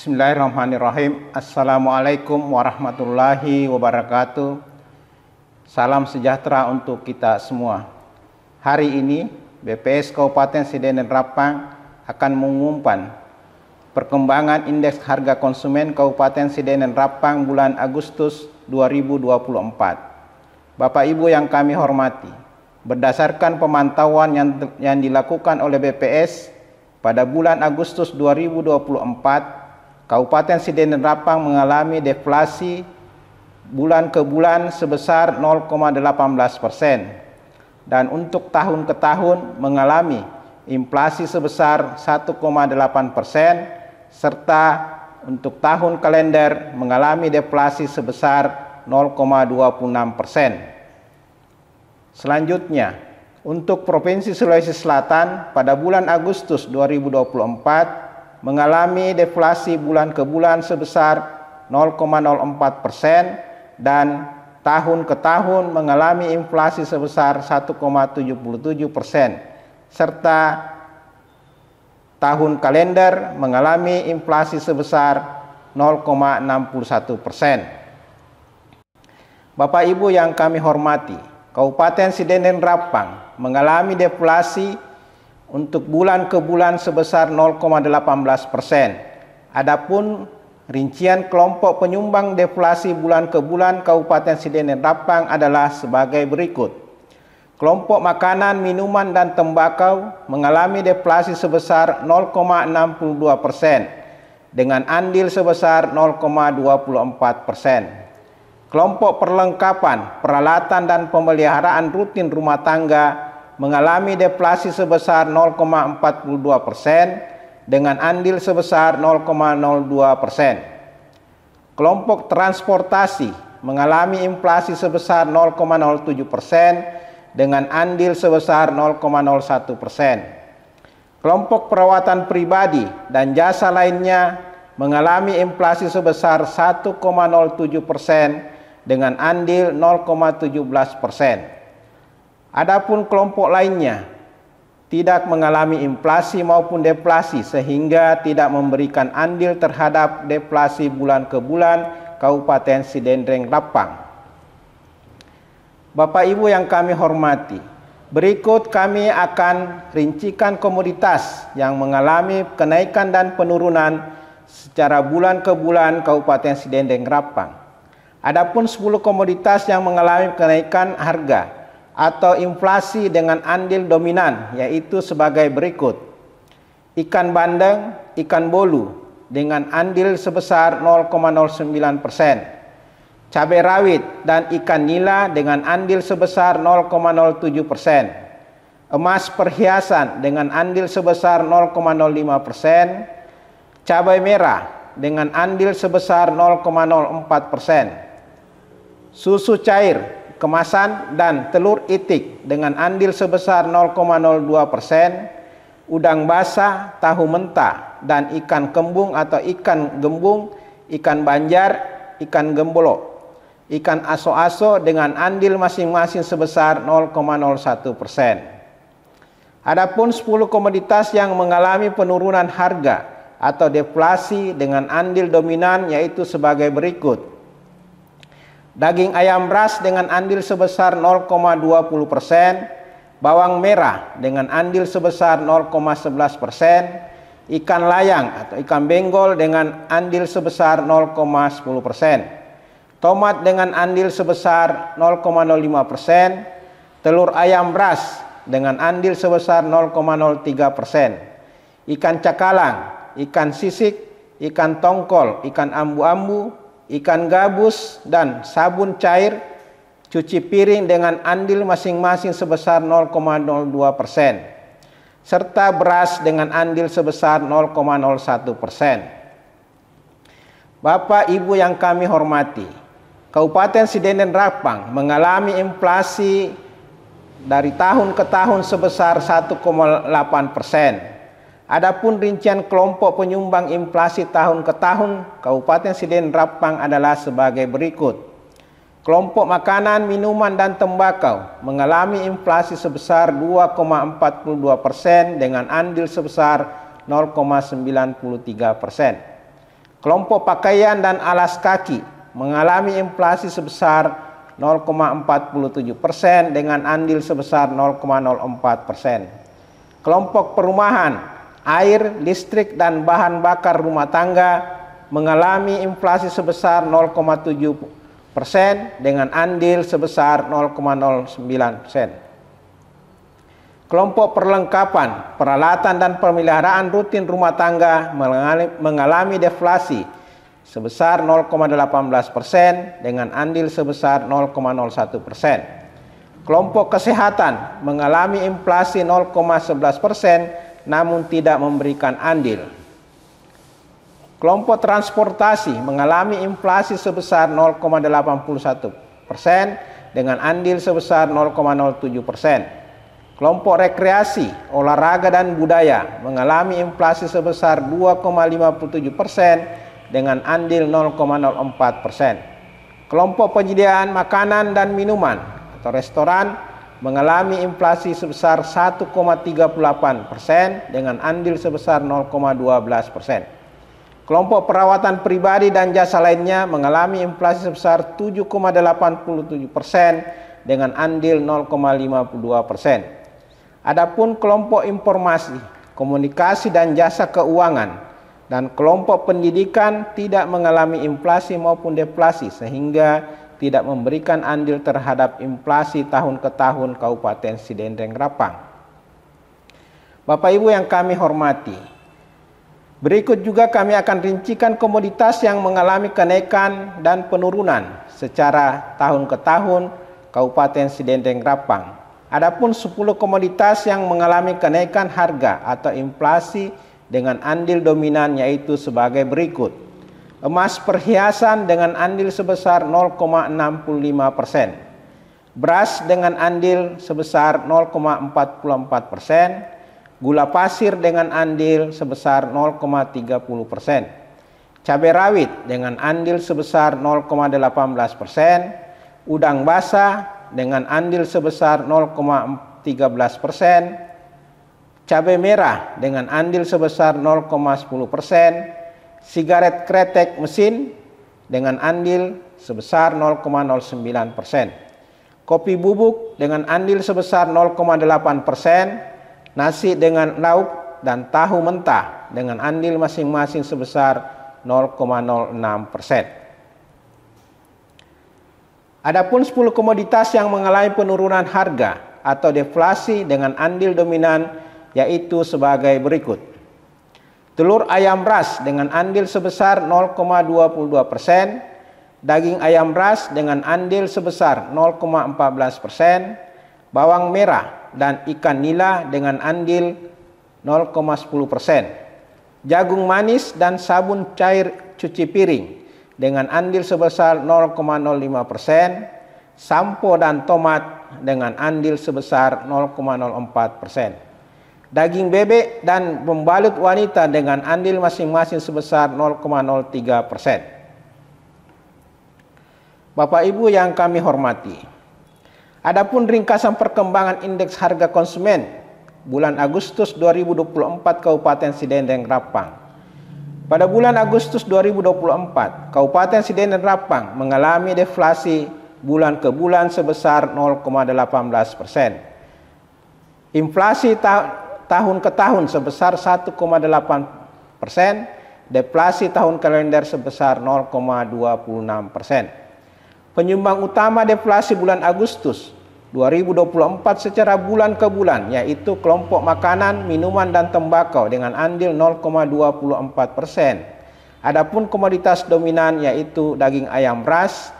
Bismillahirrahmanirrahim. Assalamualaikum warahmatullahi wabarakatuh. Salam sejahtera untuk kita semua. Hari ini BPS Kabupaten Sidenden Rapang akan mengumumkan perkembangan indeks harga konsumen Kabupaten Sidenden Rapang bulan Agustus 2024. Bapak Ibu yang kami hormati, berdasarkan pemantauan yang dilakukan oleh BPS pada bulan Agustus 2024, Kabupaten Sidenden Rapang mengalami deflasi bulan ke bulan sebesar 0,18% dan untuk tahun ke tahun mengalami inflasi sebesar 1,8% serta untuk tahun kalender mengalami deflasi sebesar 0,26%. Selanjutnya, untuk Provinsi Sulawesi Selatan pada bulan Agustus 2024 mengalami deflasi bulan ke bulan sebesar 0,04% dan tahun ke tahun mengalami inflasi sebesar 1,77% serta tahun kalender mengalami inflasi sebesar 0,61%. Bapak Ibu yang kami hormati, Kabupaten Sidenden Rapang mengalami deflasi untuk bulan ke bulan sebesar 0,18%. Adapun rincian kelompok penyumbang deflasi bulan ke bulan Kabupaten Sidenden Rapang adalah sebagai berikut. Kelompok makanan, minuman, dan tembakau mengalami deflasi sebesar 0,62% dengan andil sebesar 0,24%. Kelompok perlengkapan, peralatan, dan pemeliharaan rutin rumah tangga mengalami deflasi sebesar 0,42% dengan andil sebesar 0,02%. Kelompok transportasi mengalami inflasi sebesar 0,07% dengan andil sebesar 0,01%. Kelompok perawatan pribadi dan jasa lainnya mengalami inflasi sebesar 1,07% dengan andil 0,17%. Adapun kelompok lainnya tidak mengalami inflasi maupun deflasi sehingga tidak memberikan andil terhadap deflasi bulan ke bulan Kabupaten Sidenden Rapang. Bapak Ibu yang kami hormati, berikut kami akan rincikan komoditas yang mengalami kenaikan dan penurunan secara bulan ke bulan Kabupaten Sidenden Rapang. Adapun 10 komoditas yang mengalami kenaikan harga atau inflasi dengan andil dominan yaitu sebagai berikut. Ikan bandeng, ikan bolu dengan andil sebesar 0,09%. Cabai rawit dan ikan nila dengan andil sebesar 0,07%. Emas perhiasan dengan andil sebesar 0,05%. Cabai merah dengan andil sebesar 0,04%. Susu cair kemasan dan telur itik dengan andil sebesar 0,02%, udang basah, tahu mentah, dan ikan kembung atau ikan gembung, ikan banjar, ikan gembolo, ikan aso-aso dengan andil masing-masing sebesar 0,01%. Adapun 10 komoditas yang mengalami penurunan harga atau deflasi dengan andil dominan yaitu sebagai berikut. Daging ayam ras dengan andil sebesar 0,20%, bawang merah dengan andil sebesar 0,11%, ikan layang atau ikan benggol dengan andil sebesar 0,10%, tomat dengan andil sebesar 0,05%, telur ayam ras dengan andil sebesar 0,03%, ikan cakalang, ikan sisik, ikan tongkol, ikan ambu-ambu, ikan gabus, dan sabun cair cuci piring dengan andil masing-masing sebesar 0,02%, serta beras dengan andil sebesar 0,01%. Bapak Ibu yang kami hormati, Kabupaten Sidenden Rapang mengalami inflasi dari tahun ke tahun sebesar 1,8%. Adapun rincian kelompok penyumbang inflasi tahun ke tahun Kabupaten Sidenden Rapang adalah sebagai berikut. Kelompok makanan, minuman, dan tembakau mengalami inflasi sebesar 2,42% dengan andil sebesar 0,93%. Kelompok pakaian dan alas kaki mengalami inflasi sebesar 0,47% dengan andil sebesar 0,04%. Kelompok perumahan, air, listrik, dan bahan bakar rumah tangga mengalami inflasi sebesar 0,7% dengan andil sebesar 0,09%. Kelompok perlengkapan, peralatan, dan pemeliharaan rutin rumah tangga mengalami deflasi sebesar 0,18% dengan andil sebesar 0,01%. Kelompok kesehatan mengalami inflasi 0,11% namun tidak memberikan andil. Kelompok transportasi mengalami inflasi sebesar 0,81% dengan andil sebesar 0,07%. Kelompok rekreasi, olahraga, dan budaya mengalami inflasi sebesar 2,57% dengan andil 0,04%. Kelompok penyediaan makanan dan minuman atau restoran mengalami inflasi sebesar 1,38% dengan andil sebesar 0,12%. Kelompok perawatan pribadi dan jasa lainnya mengalami inflasi sebesar 7,87% dengan andil 0,52%. Adapun kelompok informasi, komunikasi, dan jasa keuangan dan kelompok pendidikan tidak mengalami inflasi maupun deflasi sehingga tidak memberikan andil terhadap inflasi tahun ke tahun Kabupaten Sidendeng Rapang. Bapak Ibu yang kami hormati, berikut juga kami akan rincikan komoditas yang mengalami kenaikan dan penurunan secara tahun ke tahun Kabupaten Sidendeng Rapang. Adapun 10 komoditas yang mengalami kenaikan harga atau inflasi dengan andil dominan yaitu sebagai berikut. Emas perhiasan dengan andil sebesar 0,65%. Beras dengan andil sebesar 0,44%. Gula pasir dengan andil sebesar 0,30%. Cabai rawit dengan andil sebesar 0,18%. Udang basah dengan andil sebesar 0,13%, cabai merah dengan andil sebesar 0,10%, sigaret kretek mesin dengan andil sebesar 0,09%, kopi bubuk dengan andil sebesar 0,8%, nasi dengan lauk dan tahu mentah dengan andil masing-masing sebesar 0,06%. Adapun 10 komoditas yang mengalami penurunan harga atau deflasi dengan andil dominan yaitu sebagai berikut. Telur ayam ras dengan andil sebesar 0,22%, daging ayam ras dengan andil sebesar 0,14%, bawang merah dan ikan nila dengan andil 0,10%, jagung manis dan sabun cair cuci piring dengan andil sebesar 0,05%, sampo dan tomat dengan andil sebesar 0,04%, daging bebek dan pembalut wanita dengan andil masing-masing sebesar 0,03%. Bapak Ibu yang kami hormati, adapun ringkasan perkembangan indeks harga konsumen bulan Agustus 2024 Kabupaten Sidendeng Rapang. Pada bulan Agustus 2024, Kabupaten Sidendeng Rapang mengalami deflasi bulan ke bulan sebesar 0,18%. Inflasi tahun ke tahun sebesar 1,8%, deflasi tahun kalender sebesar 0,26%. Penyumbang utama deflasi bulan Agustus 2024 secara bulan ke bulan yaitu kelompok makanan, minuman, dan tembakau dengan andil 0,24%. Adapun komoditas dominan yaitu daging ayam ras,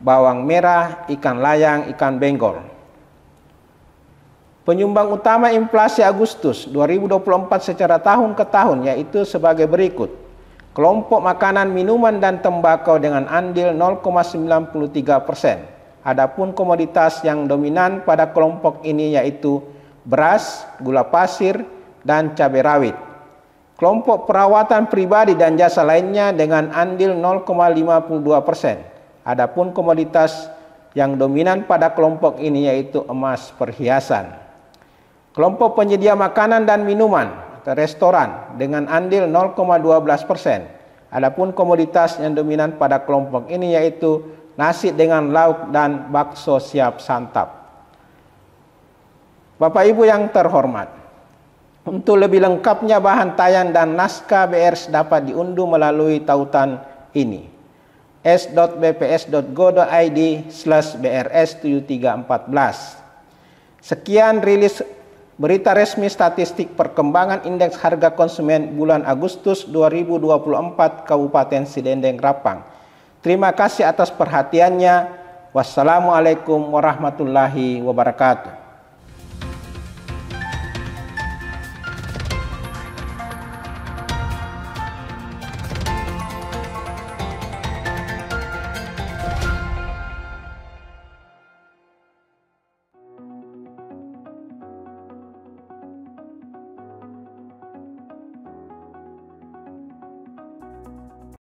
bawang merah, ikan layang, ikan benggol. Penyumbang utama inflasi Agustus 2024 secara tahun ke tahun yaitu sebagai berikut. Kelompok makanan, minuman, dan tembakau dengan andil 0,93%. Adapun komoditas yang dominan pada kelompok ini yaitu beras, gula pasir, dan cabai rawit. Kelompok perawatan pribadi dan jasa lainnya dengan andil 0,52%. Adapun komoditas yang dominan pada kelompok ini yaitu emas perhiasan. Kelompok penyedia makanan dan minuman atau restoran dengan andil 0,12%. Adapun komoditas yang dominan pada kelompok ini yaitu nasi dengan lauk dan bakso siap santap. Bapak Ibu yang terhormat, untuk lebih lengkapnya bahan tayang dan naskah BRS dapat diunduh melalui tautan ini s.bps.go.id/brs7314. Sekian rilis berita resmi statistik perkembangan indeks harga konsumen bulan Agustus 2024 Kabupaten Sidendeng Rapang. Terima kasih atas perhatiannya. Wassalamualaikum warahmatullahi wabarakatuh.